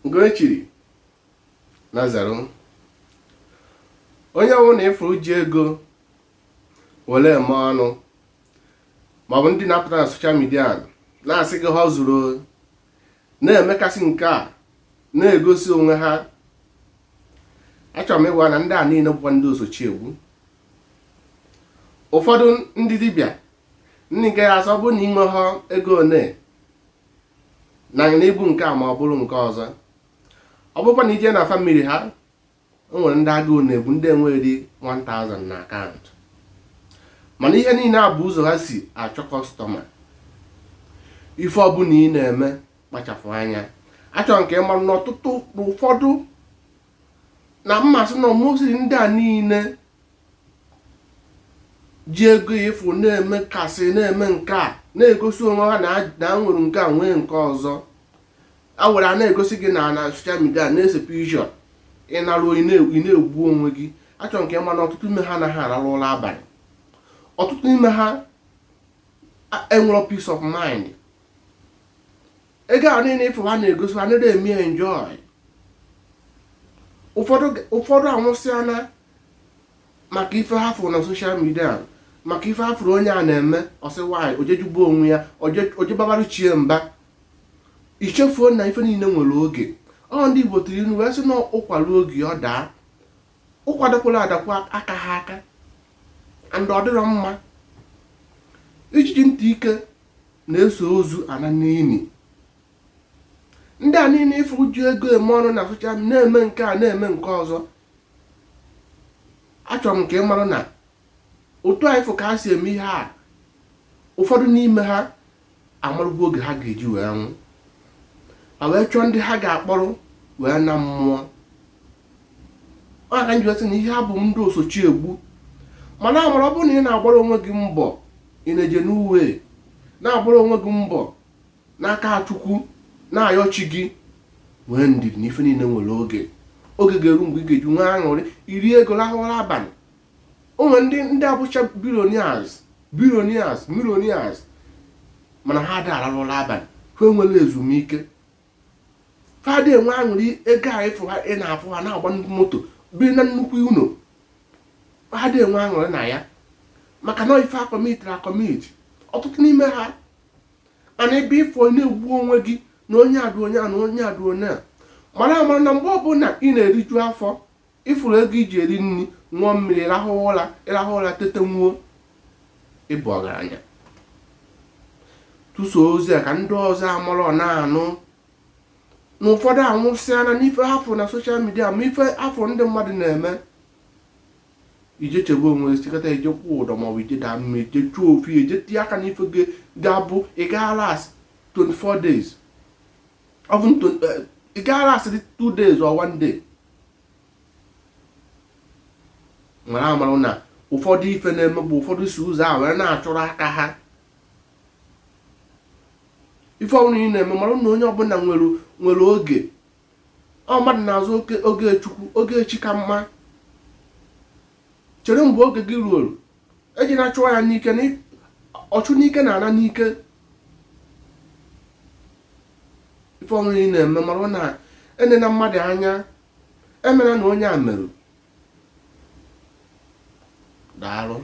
Ngoechiri Nazaru onye ọwụ na ịfụrụ ji ego were eme ọnụ maọbụ ndị na-apụta na soshal midia na-asị gị ha zuru na-emekasị nke a na-egosi onwe ha. Achọrọ m ịgwa na ndị a niile bụkwa ndị osochiegbu. Ụfọdụ ndị dibịa ndị nke ya asọ bụ na inwe ha ego one na ibu nke a ma ọ bụrụ nke ọzọ. Ọ bụkwa na ije na famili ha, o nwere ndị agụụ na-ebu ndị enweghị 1000 na akaụntụ, mana ihe niile a bụ ụzọ ha si achọ kọstọma. Ife ọbụla ị na-eme kpachapụ anya. Achọrọ nke ịmarụ n'ọtụtụ ụfọdụ na mmasị na ọmụsiri ndị a niile ji ego ịfụ na-eme kasị na-eme nke a na-egosi onwe ha na nwere nke a nwee nke ọzọ. A were a na-egosi gị na soshal midia na-ese pishọn ịnarụ ị na-egbu onwe gị. Achọrọ nke ịma na ọtụtụ ime ha anaghị arahụ ụra abalị. Ọtụtụ ime ha enwero peace of mind. Ego a niile ịfụ ha na-egosi ha na eme enjoy. Ụfọdụ anwụsịana maka ife ha fụrụ na soshal midia, maka ife ha fụrụ onye a na-eme ọsị nwaanyị ojejugbo onwe ya ojebabarụ chie mba. Ichefuo na ife niile nwere oge. Ọ ndị Igbo tiri inu wee sị na ụkwara oge ọ daa, ụkwadokwala adakwa aka ha aka, and ọ dịrọ mma. Ijiji ntị ike na-eso ozu ana n'ini. Ndị a niile ịfụ ji ego eme ọnụ na soshal na-eme nke a na-eme nke ọzọ. Achọrọ m ka ị mara na otu anyị fụ ka ha si eme ihe a, ụfọdụ n'ime ha amarụgo oge ha ga-eji wee nwụ, ma wee chọọ ndị ha ga-akpọrọ wee na mmụọ. Ọ ka m ji sị na ihe ha bụ ndị osochiegbu. Mana amara ọ bụrụ na ị na-agbara onwe gị mbọ, ị na-eje n'uwe na-agbara onwe gị mbọ n'aka Chukwu na-ayọ chi gị, nwee ndidi na ife niile nwere oge. Oge ga-eru mgbe ị ga-eji nwee aṅụrị iri ego lahụra abalị. O nwere ndị abụcha millionaires mana ha ada ararụla abalị, ha enwere ezumike. Ha dị enwe aṅụrị ego a ịfụ ha ị na-afụ ha na-agba nnukwu moto biri na nnukwu ụlọ. Ha dị enwe aṅụrị na ya maka na ife akọmiti. Ọtụtụ n'ime ha mana ebe ịfụ na-egbu onwe gị na onye adụ onye a na onye adụ onye a. Mara amara na mgbe ọbụla ị na-eriju afọ, ịfụrụ ego iji eri nri, ṅụọ mmiri, ịrahụ ụra tete nwuo, ịbụ ọgaranya. Tụso ozi a ka ndị ọzọ amara ọ na-anụ na ụfọdụ anwụsịana n'ife hafụ na soshal midia ma ife afọ ndị mmadụ na-eme. Ije chebe onwe sikọta ije kwụ ụdọ maọbụ ije daa mmiri, ije chụọ ofu ije tinye aka n'ife gị ga-abụ ị gaala 24 days, ọ bụ ị gaala asịrị 2 days or 1 day. Mara amarụ na ụfọdụ ife na-eme bụ ụfọdụ si ụzọ a wee na-achụrụ aka ha. Ife ọbụla ị na-eme mara na onye ọbụla nwere oge. Ọ mmadụ na-azụ oge Chukwu, oge echi ka mma. Chere mgbe oge gị ruo, eji na-achụwa ya n'ike, ọchụ n'ike na ana n'ike. Ife ọbụla ị na-eme mara na ene na mmadụ anya, emela na onye a merụ. Daalụ.